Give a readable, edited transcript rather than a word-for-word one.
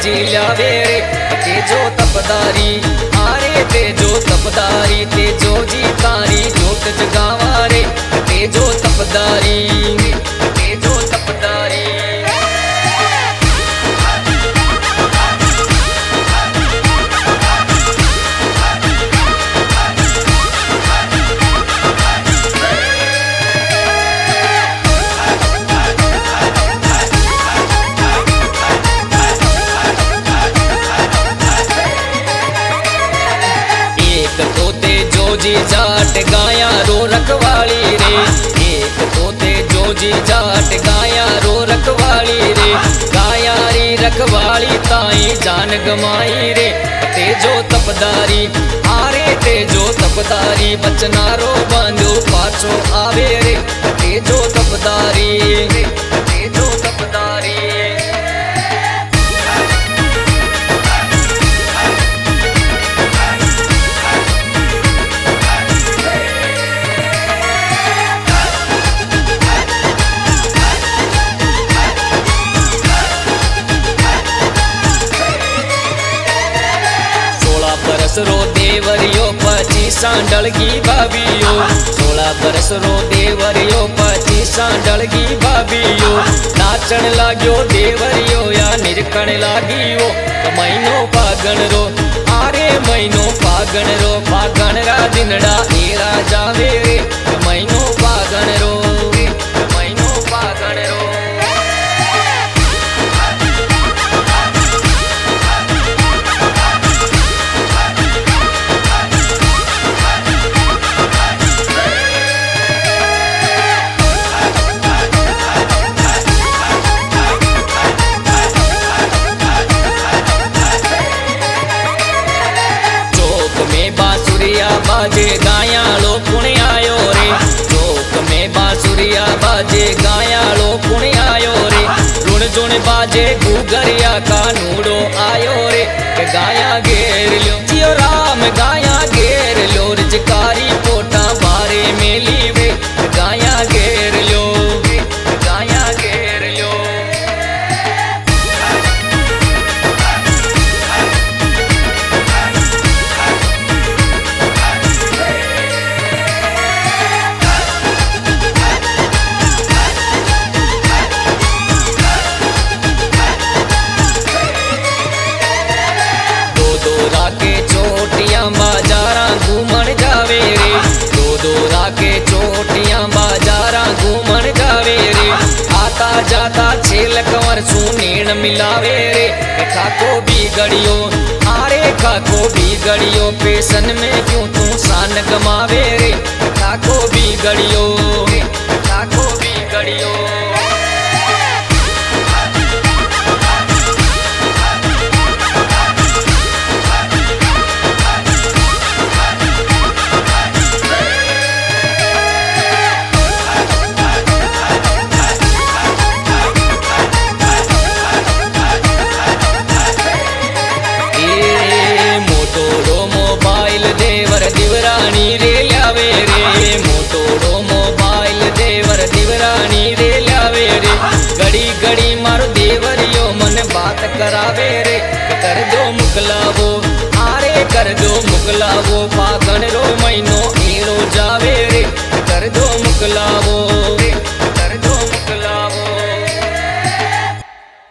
बाजी लावे रे तेजो तपदारी। आरे तेजो तपदारी तेजो जी तारी जोत जगावा रे तेजो तपदारी तेजो तपदारी। जी जाट गाया रो रखवाली रे एक तोते जोजी जाट गाया रो रखवाली रे गाया री रखवाली ताई जान गमाई रे तेजो तपदारी। आरे तेजो तपदारी बचनारो बांधो पाछो आवे रे तेजो तपदारी तेजो तपदारी। बरस रो देवरियो पची सांडल की भाभियो 16 बरस रो देवरियो पची सांडल की भाभियो नाचन लाग्यो देवरियो या निरकण लागियो महीनो फागण रो। आरे महीनो फागण रो फागण रा दिनड़ा एरा जावे रे महीनो फागण रो महीनो फागण रो। बाजे गाया लो पुणे आयो रे चौक में बांसुरिया बाजे गाया लो पुणे आयो रे रुण जुण बाजे गुगरिया का नूडो आयो रे गाया घेर लो जियो राम गाया घेर लो रिजकारी पोटा बारे मेली वे गाया घेर लो गाया घेर लो। बाजारा घूमन जावे रे दो राके चोटियां बाजारा घूमन जावे रे आता जाता छेल कंवर सुनीण मिलावे रे खाको भी गड़ियो। आरे खाको भी गड़ियो पेशन में क्यों तू सान गमावे रे खाको भी गड़ियो खाको भी गड़ियो। देवर दिवरानी रे लावे रे मोटोड़ो मोबाइल देवर दिवरानी रे लावे रे घड़ी घड़ी मारो देवरियो मन बात करावे रे कर दो मुकलावो। आरे कर दो मुकलावो फागण रो महीनो एरो जावे रे कर दो मुकलावो।